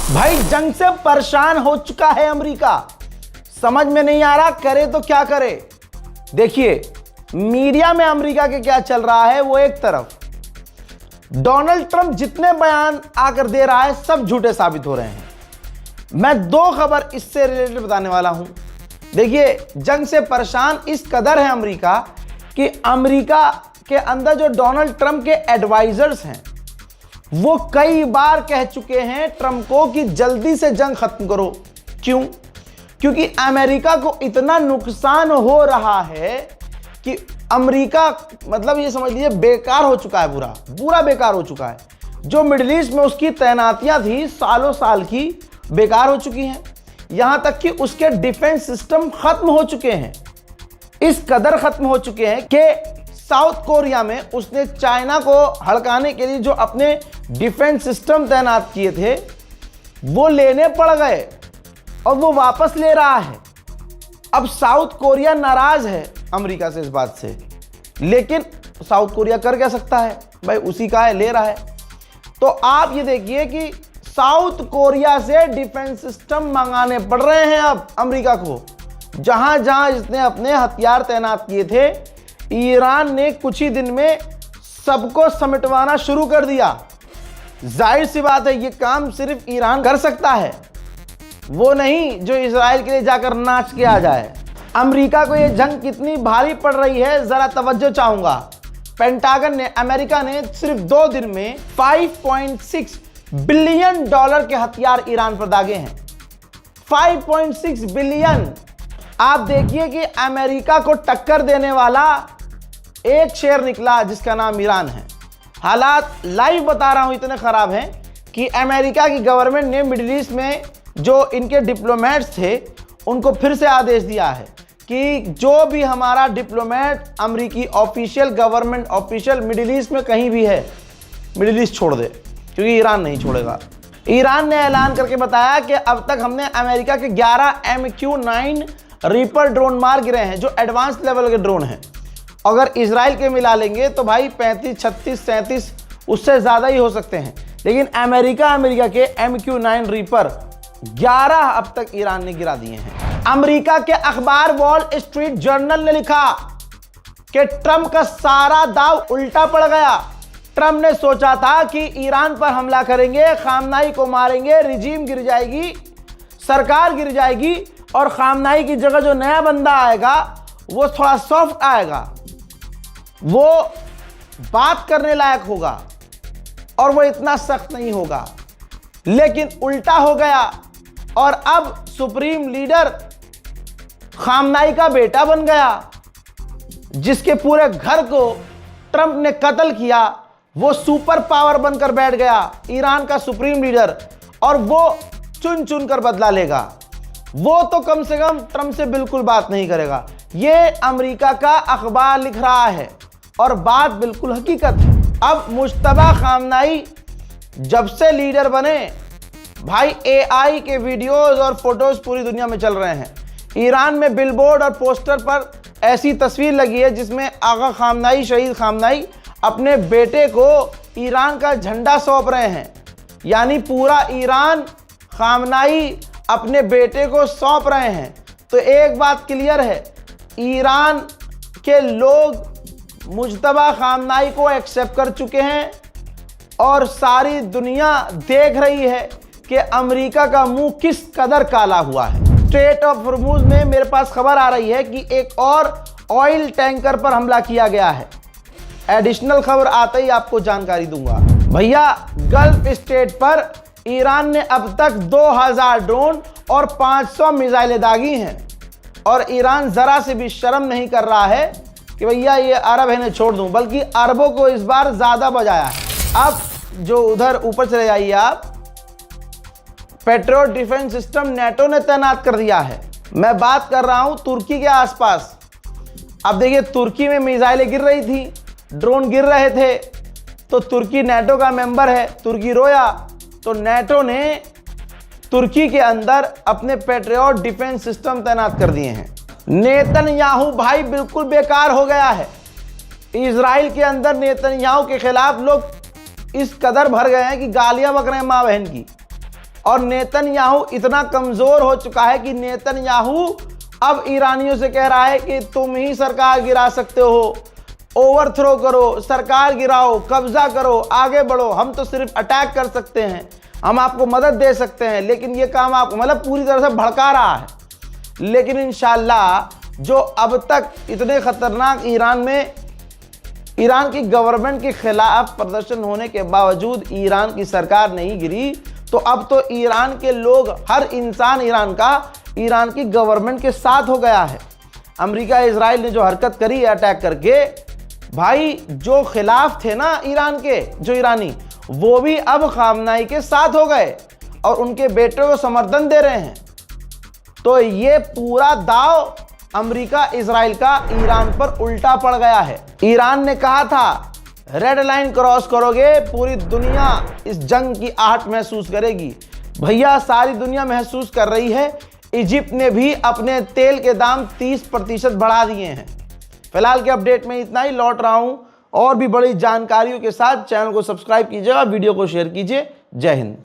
भाई जंग से परेशान हो चुका है अमेरिका। समझ में नहीं आ रहा करे तो क्या करे। देखिए मीडिया में अमेरिका के क्या चल रहा है। वो एक तरफ डोनाल्ड ट्रंप जितने बयान आकर दे रहा है सब झूठे साबित हो रहे हैं। मैं दो खबर इससे रिलेटेड बताने वाला हूं। देखिए जंग से परेशान इस कदर है अमेरिका कि अमेरिका के अंदर जो डोनाल्ड ट्रंप के एडवाइजर्स हैं वो कई बार कह चुके हैं ट्रंप को कि जल्दी से जंग खत्म करो। क्यों? क्योंकि अमेरिका को इतना नुकसान हो रहा है कि अमेरिका मतलब ये समझ लीजिए बेकार हो चुका है, पूरा बेकार हो चुका है। जो मिडिल ईस्ट में उसकी तैनातियां थी सालों साल की बेकार हो चुकी हैं। यहां तक कि उसके डिफेंस सिस्टम खत्म हो चुके हैं। इस कदर खत्म हो चुके हैं कि साउथ कोरिया में उसने चाइना को हड़काने के लिए जो अपने डिफेंस सिस्टम तैनात किए थे वो लेने पड़ गए और वो वापस ले रहा है। अब साउथ कोरिया नाराज है अमेरिका से इस बात से, लेकिन साउथ कोरिया कर क्या सकता है भाई, उसी का है, ले रहा है। तो आप ये देखिए कि साउथ कोरिया से डिफेंस सिस्टम मंगाने पड़ रहे हैं अब अमेरिका को। जहां जहां इसने अपने हथियार तैनात किए थे ईरान ने कुछ ही दिन में सबको समेटवाना शुरू कर दिया। जाहिर सी बात है ये काम सिर्फ ईरान कर सकता है, वो नहीं जो इजराइल के लिए जाकर नाच के आ जाए। अमेरिका को ये जंग कितनी भारी पड़ रही है जरा तवज्जो चाहूंगा। पेंटागन ने अमेरिका ने सिर्फ 2 दिन में $5.6 बिलियन के हथियार ईरान पर दागे हैं। 5.6 बिलियन। आप देखिए कि अमेरिका को टक्कर देने वाला एक शेर निकला जिसका नाम ईरान है। हालात लाइव बता रहा हूं इतने खराब हैं कि अमेरिका की गवर्नमेंट ने मिडिल ईस्ट में जो इनके डिप्लोमेट्स थे उनको फिर से आदेश दिया है कि जो भी हमारा डिप्लोमेट अमेरिकी official government official middle east में कहीं भी है मिडिल ईस्ट छोड़ दे, क्योंकि ईरान नहीं छोड़ेगा। ईरान ने ऐलान करके बताया कि अब तक हमने अमेरिका के 11 MQ-9 रीपर ड्रोन मार गिरे हैं जो एडवांस लेवल के ड्रोन हैं। अगर इजराइल के मिला लेंगे तो भाई 35, 36, 37 उससे ज़्यादा ही हो सकते हैं। लेकिन अमेरिका के MQ-9 रीपर 11 अब तक ईरान ने गिरा दिए हैं। अमेरिका के अखबार वॉल स्ट्रीट जर्नल ने लिखा कि ट्रंप का सारा दाव उल्टा पड़ गया। ट्रंप ने सोचा था कि ईरान पर हमला करेंगे, खामनाई को मारेंगे, रिजीम गिर जाएगी, सरकार गिर जाएगी और खामनाई की जगह जो नया बंदा आएगा वो थोड़ा सॉफ्ट आएगा, वो बात करने लायक होगा और वो इतना सख्त नहीं होगा। लेकिन उल्टा हो गया और अब सुप्रीम लीडर खामनाई का बेटा बन गया, जिसके पूरे घर को ट्रंप ने कत्ल किया। वो सुपर पावर बनकर बैठ गया ईरान का सुप्रीम लीडर, और वो चुन चुन कर बदला लेगा। वो तो कम से कम ट्रंप से बिल्कुल बात नहीं करेगा। ये अमेरिका का अखबार लिख रहा है और बात बिल्कुल हकीकत है। अब मुश्तबा खामनाई जब से लीडर बने भाई AI के वीडियोस और फोटोज पूरी दुनिया में चल रहे हैं। ईरान में बिलबोर्ड और पोस्टर पर ऐसी तस्वीर लगी है जिसमें आगा खामनाई, शहीद खामनाई अपने बेटे को ईरान का झंडा सौंप रहे हैं। यानी पूरा ईरान खामनाई अपने बेटे को सौंप रहे हैं। तो एक बात क्लियर है, ईरान के लोग मुज्तबा खामनाई को एक्सेप्ट कर चुके हैं और सारी दुनिया देख रही है कि अमेरिका का मुंह किस कदर काला हुआ है। स्ट्रेट ऑफ हॉर्मुज में मेरे पास खबर आ रही है कि एक और ऑयल टैंकर पर हमला किया गया है। एडिशनल खबर आते ही आपको जानकारी दूंगा। भैया गल्फ स्टेट पर ईरान ने अब तक 2000 ड्रोन और 500 मिसाइलें दागी हैं और ईरान जरा से भी शर्म नहीं कर रहा है कि भैया ये अरब है ने छोड़ दूं, बल्कि अरबों को इस बार ज्यादा बजाया है। अब जो उधर ऊपर चले जाइए आप, पेट्रियट डिफेंस सिस्टम नेटो ने तैनात कर दिया है। मैं बात कर रहा हूं तुर्की के आसपास। अब देखिए तुर्की में मिसाइलें गिर रही थी, ड्रोन गिर रहे थे, तो तुर्की नेटो का मेंबर है, तुर्की रोया। तो नेटो ने तुर्की के अंदर अपने पेट्रियट डिफेंस सिस्टम तैनात कर दिए हैं। नेतन्याहू भाई बिल्कुल बेकार हो गया है। इजराइल के अंदर नेतन्याहू के खिलाफ लोग इस कदर भर गए हैं कि गालियां बक रहे हैं माँ बहन की। और नेतन्याहू इतना कमजोर हो चुका है कि नेतन्याहू अब ईरानियों से कह रहा है कि तुम ही सरकार गिरा सकते हो, ओवरथ्रो करो, सरकार गिराओ, कब्जा करो, आगे बढ़ो, हम तो सिर्फ अटैक कर सकते हैं, हम आपको मदद दे सकते हैं, लेकिन ये काम आपको, मतलब पूरी तरह से भड़का रहा है। लेकिन इंशाल्लाह जो अब तक इतने खतरनाक ईरान की गवर्नमेंट के खिलाफ प्रदर्शन होने के बावजूद ईरान की सरकार नहीं गिरी, तो अब तो ईरान के लोग, हर इंसान ईरान की गवर्नमेंट के साथ हो गया है। अमेरिका इजराइल ने जो हरकत करी है अटैक करके, भाई जो खिलाफ थे ना ईरान के, जो ईरानी, वो भी अब खामनाई के साथ हो गए और उनके बेटे को समर्थन दे रहे हैं। तो ये पूरा दाव अमेरिका इजराइल का ईरान पर उल्टा पड़ गया है। ईरान ने कहा था रेड लाइन क्रॉस करोगे पूरी दुनिया इस जंग की आहट महसूस करेगी। भैया सारी दुनिया महसूस कर रही है। इजिप्ट ने भी अपने तेल के दाम 30% बढ़ा दिए हैं। फिलहाल के अपडेट में इतना ही, लौट रहा हूं और भी बड़ी जानकारियों के साथ। चैनल को सब्सक्राइब कीजिएगा, वीडियो को शेयर कीजिए। जय हिंद।